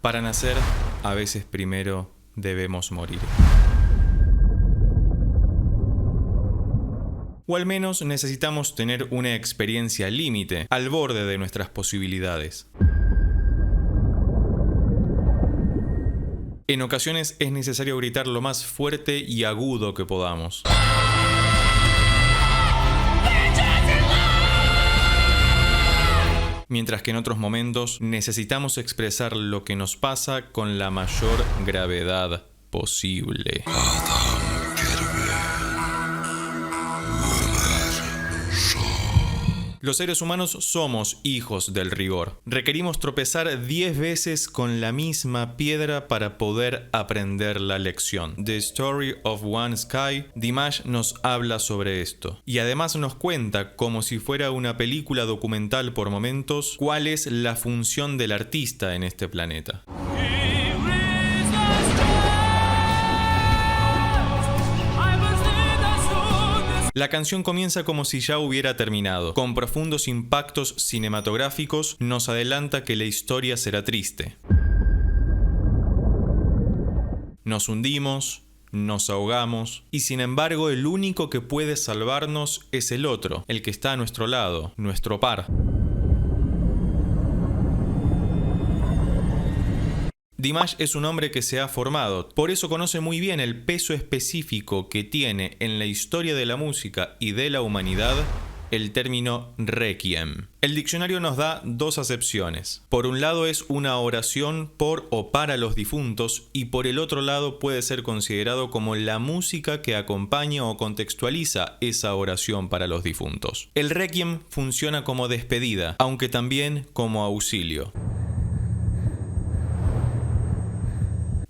Para nacer, a veces primero debemos morir. O al menos necesitamos tener una experiencia límite, al borde de nuestras posibilidades. En ocasiones es necesario gritar lo más fuerte y agudo que podamos. Mientras que en otros momentos necesitamos expresar lo que nos pasa con la mayor gravedad posible. Los seres humanos somos hijos del rigor. Requerimos tropezar 10 veces con la misma piedra para poder aprender la lección. The Story of One Sky, Dimash nos habla sobre esto. Y además nos cuenta, como si fuera una película documental por momentos, cuál es la función del artista en este planeta. La canción comienza como si ya hubiera terminado. Con profundos impactos cinematográficos nos adelanta que la historia será triste. Nos hundimos, nos ahogamos, y sin embargo el único que puede salvarnos es el otro, el que está a nuestro lado, nuestro par. Dimash es un hombre que se ha formado, por eso conoce muy bien el peso específico que tiene en la historia de la música y de la humanidad el término requiem. El diccionario nos da dos acepciones. Por un lado es una oración por o para los difuntos, y por el otro lado puede ser considerado como la música que acompaña o contextualiza esa oración para los difuntos. El requiem funciona como despedida, aunque también como auxilio.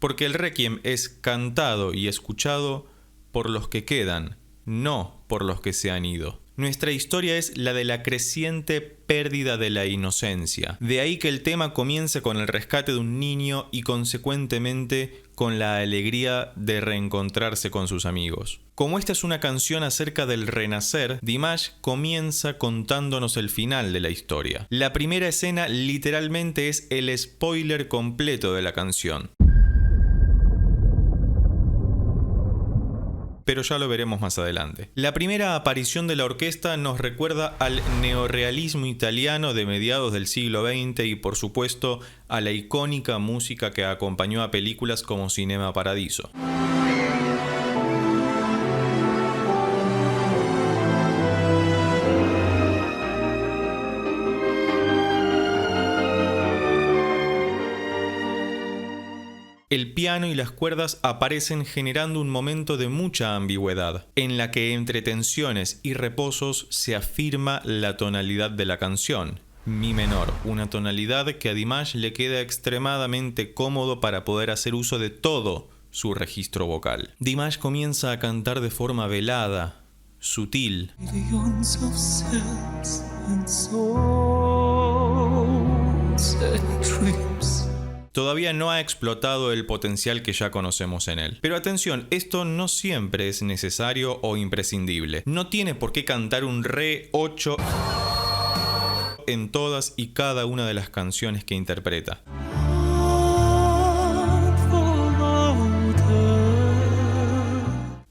Porque el requiem es cantado y escuchado por los que quedan, no por los que se han ido. Nuestra historia es la de la creciente pérdida de la inocencia. De ahí que el tema comience con el rescate de un niño y consecuentemente con la alegría de reencontrarse con sus amigos. Como esta es una canción acerca del renacer, Dimash comienza contándonos el final de la historia. La primera escena literalmente es el spoiler completo de la canción. Pero ya lo veremos más adelante. La primera aparición de la orquesta nos recuerda al neorrealismo italiano de mediados del siglo XX y por supuesto a la icónica música que acompañó a películas como Cinema Paradiso. El piano y las cuerdas aparecen generando un momento de mucha ambigüedad, en la que entre tensiones y reposos se afirma la tonalidad de la canción, mi menor, una tonalidad que a Dimash le queda extremadamente cómodo para poder hacer uso de todo su registro vocal. Dimash comienza a cantar de forma velada, sutil. Todavía no ha explotado el potencial que ya conocemos en él. Pero atención, esto no siempre es necesario o imprescindible. No tiene por qué cantar un re 8 en todas y cada una de las canciones que interpreta.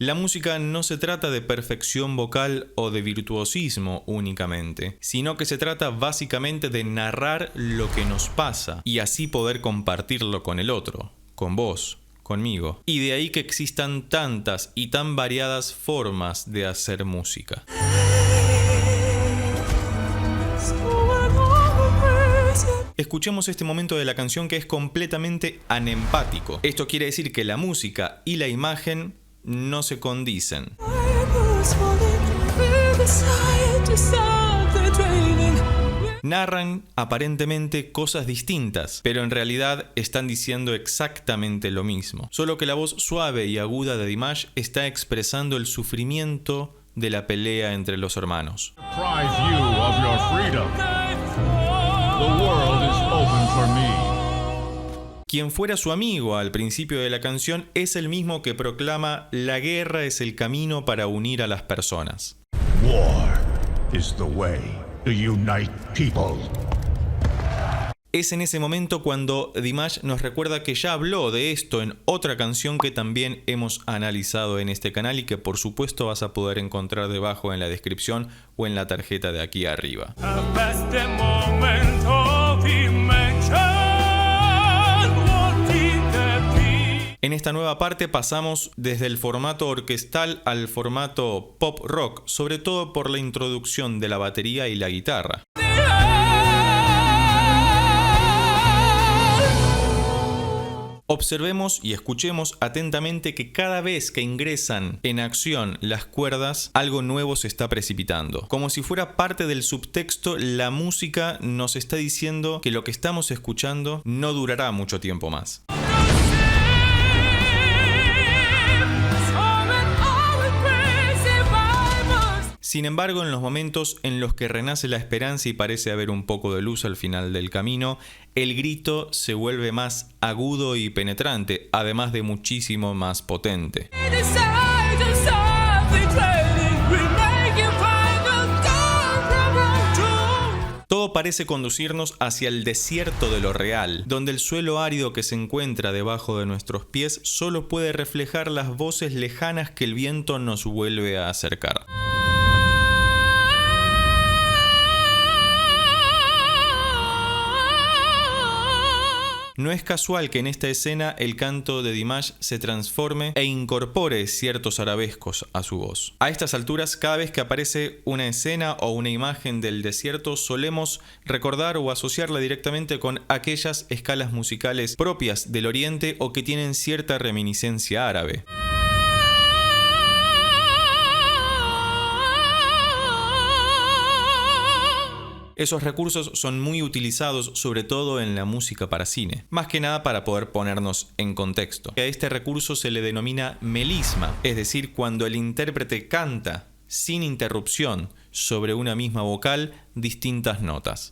La música no se trata de perfección vocal o de virtuosismo únicamente, sino que se trata básicamente de narrar lo que nos pasa y así poder compartirlo con el otro, con vos, conmigo. Y de ahí que existan tantas y tan variadas formas de hacer música. Escuchemos este momento de la canción que es completamente anempático. Esto quiere decir que la música y la imagen no se condicen. Narran aparentemente cosas distintas, pero en realidad están diciendo exactamente lo mismo. Solo que la voz suave y aguda de Dimash está expresando el sufrimiento de la pelea entre los hermanos. Quien fuera su amigo al principio de la canción es el mismo que proclama la guerra es el camino para unir a las personas. War is the way to unite people. Es en ese momento cuando Dimash nos recuerda que ya habló de esto en otra canción que también hemos analizado en este canal y que por supuesto vas a poder encontrar debajo en la descripción o en la tarjeta de aquí arriba. En esta nueva parte pasamos desde el formato orquestal al formato pop rock, sobre todo por la introducción de la batería y la guitarra. Observemos y escuchemos atentamente que cada vez que ingresan en acción las cuerdas, algo nuevo se está precipitando. Como si fuera parte del subtexto, la música nos está diciendo que lo que estamos escuchando no durará mucho tiempo más. Sin embargo, en los momentos en los que renace la esperanza y parece haber un poco de luz al final del camino, el grito se vuelve más agudo y penetrante, además de muchísimo más potente. Todo parece conducirnos hacia el desierto de lo real, donde el suelo árido que se encuentra debajo de nuestros pies solo puede reflejar las voces lejanas que el viento nos vuelve a acercar. No es casual que en esta escena el canto de Dimash se transforme e incorpore ciertos arabescos a su voz. A estas alturas, cada vez que aparece una escena o una imagen del desierto, solemos recordar o asociarla directamente con aquellas escalas musicales propias del Oriente o que tienen cierta reminiscencia árabe. Esos recursos son muy utilizados sobre todo en la música para cine, más que nada para poder ponernos en contexto. A este recurso se le denomina melisma, es decir, cuando el intérprete canta sin interrupción sobre una misma vocal distintas notas.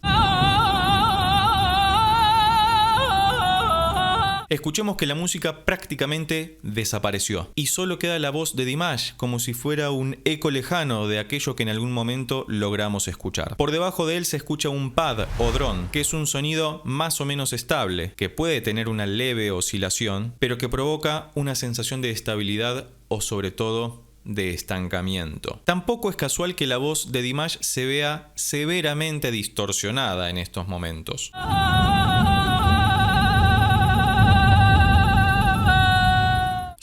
Escuchemos que la música prácticamente desapareció y solo queda la voz de Dimash como si fuera un eco lejano de aquello que en algún momento logramos escuchar. Por debajo de él se escucha un pad o drone, que es un sonido más o menos estable, que puede tener una leve oscilación, pero que provoca una sensación de estabilidad o sobre todo de estancamiento. Tampoco es casual que la voz de Dimash se vea severamente distorsionada en estos momentos.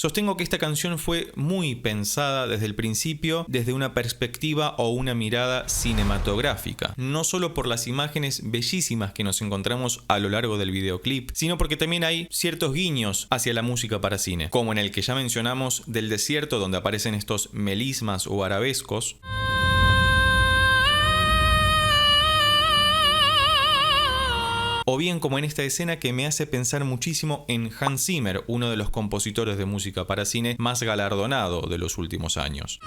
Sostengo que esta canción fue muy pensada desde el principio, desde una perspectiva o una mirada cinematográfica, no solo por las imágenes bellísimas que nos encontramos a lo largo del videoclip, sino porque también hay ciertos guiños hacia la música para cine, como en el que ya mencionamos del desierto donde aparecen estos melismas o arabescos, o bien como en esta escena que me hace pensar muchísimo en Hans Zimmer, uno de los compositores de música para cine más galardonado de los últimos años.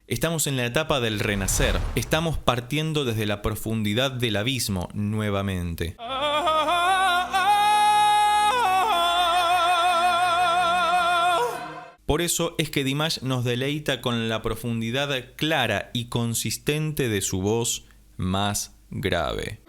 Estamos en la etapa del renacer, estamos partiendo desde la profundidad del abismo nuevamente. Por eso es que Dimash nos deleita con la profundidad clara y consistente de su voz más grave.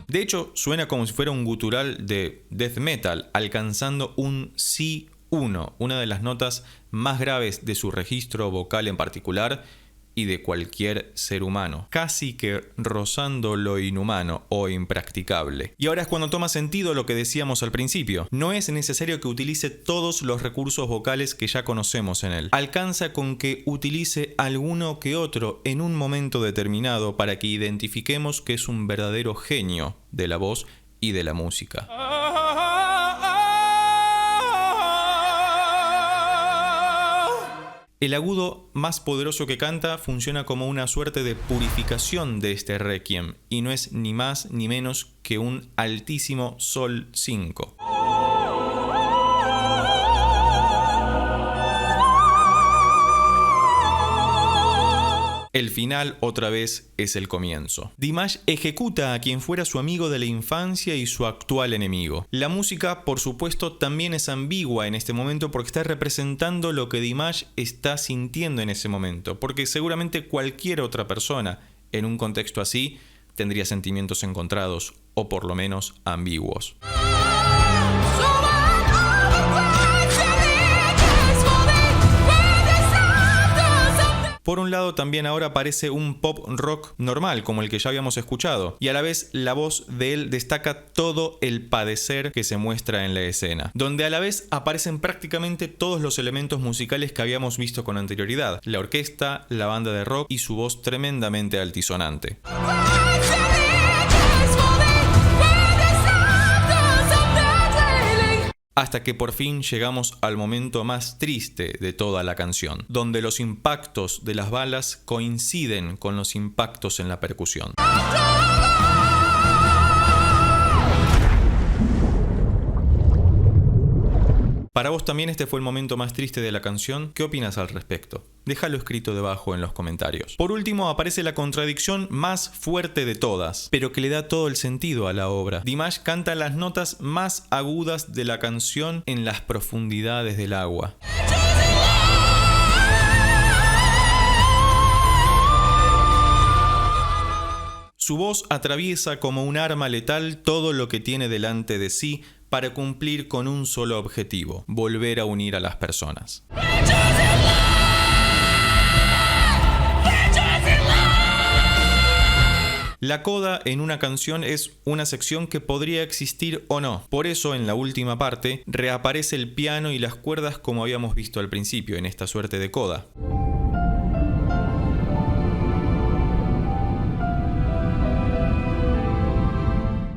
De hecho, suena como si fuera un gutural de death metal, alcanzando un Si-1, una de las notas más graves de su registro vocal en particular, y de cualquier ser humano, casi que rozando lo inhumano o impracticable. Y ahora es cuando toma sentido lo que decíamos al principio. No es necesario que utilice todos los recursos vocales que ya conocemos en él. Alcanza con que utilice alguno que otro en un momento determinado para que identifiquemos que es un verdadero genio de la voz y de la música. El agudo más poderoso que canta funciona como una suerte de purificación de este requiem y no es ni más ni menos que un altísimo sol 5. El final otra vez es el comienzo. Dimash ejecuta a quien fuera su amigo de la infancia y su actual enemigo. La música, por supuesto, también es ambigua en este momento porque está representando lo que Dimash está sintiendo en ese momento, porque seguramente cualquier otra persona en un contexto así tendría sentimientos encontrados o por lo menos ambiguos. Por un lado también ahora aparece un pop rock normal como el que ya habíamos escuchado y a la vez la voz de él destaca todo el padecer que se muestra en la escena, donde a la vez aparecen prácticamente todos los elementos musicales que habíamos visto con anterioridad, la orquesta, la banda de rock y su voz tremendamente altisonante. Hasta que por fin llegamos al momento más triste de toda la canción, donde los impactos de las balas coinciden con los impactos en la percusión. Para vos también este fue el momento más triste de la canción. ¿Qué opinas al respecto? Déjalo escrito debajo en los comentarios. Por último aparece la contradicción más fuerte de todas, pero que le da todo el sentido a la obra. Dimash canta las notas más agudas de la canción en las profundidades del agua. Su voz atraviesa como un arma letal todo lo que tiene delante de sí para cumplir con un solo objetivo: volver a unir a las personas. La coda en una canción es una sección que podría existir o no. Por eso, en la última parte, reaparece el piano y las cuerdas como habíamos visto al principio, en esta suerte de coda.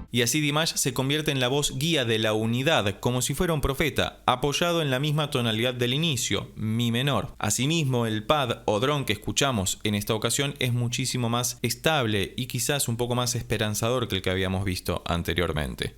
Y así Dimash se convierte en la voz guía de la unidad, como si fuera un profeta, apoyado en la misma tonalidad del inicio, mi menor. Asimismo, el pad o drone que escuchamos en esta ocasión es muchísimo más estable y quizás un poco más esperanzador que el que habíamos visto anteriormente.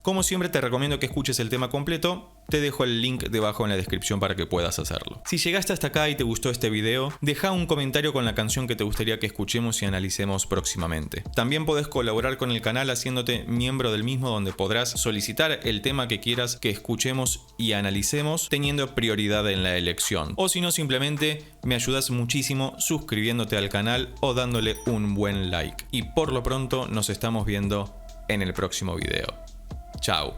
Como siempre te recomiendo que escuches el tema completo, te dejo el link debajo en la descripción para que puedas hacerlo. Si llegaste hasta acá y te gustó este video, deja un comentario con la canción que te gustaría que escuchemos y analicemos próximamente. También podés colaborar con el canal haciéndote miembro del mismo, donde podrás solicitar el tema que quieras que escuchemos y analicemos, teniendo prioridad en la elección. O si no, simplemente me ayudas muchísimo suscribiéndote al canal o dándole un buen like. Y por lo pronto nos estamos viendo en el próximo video. Chao.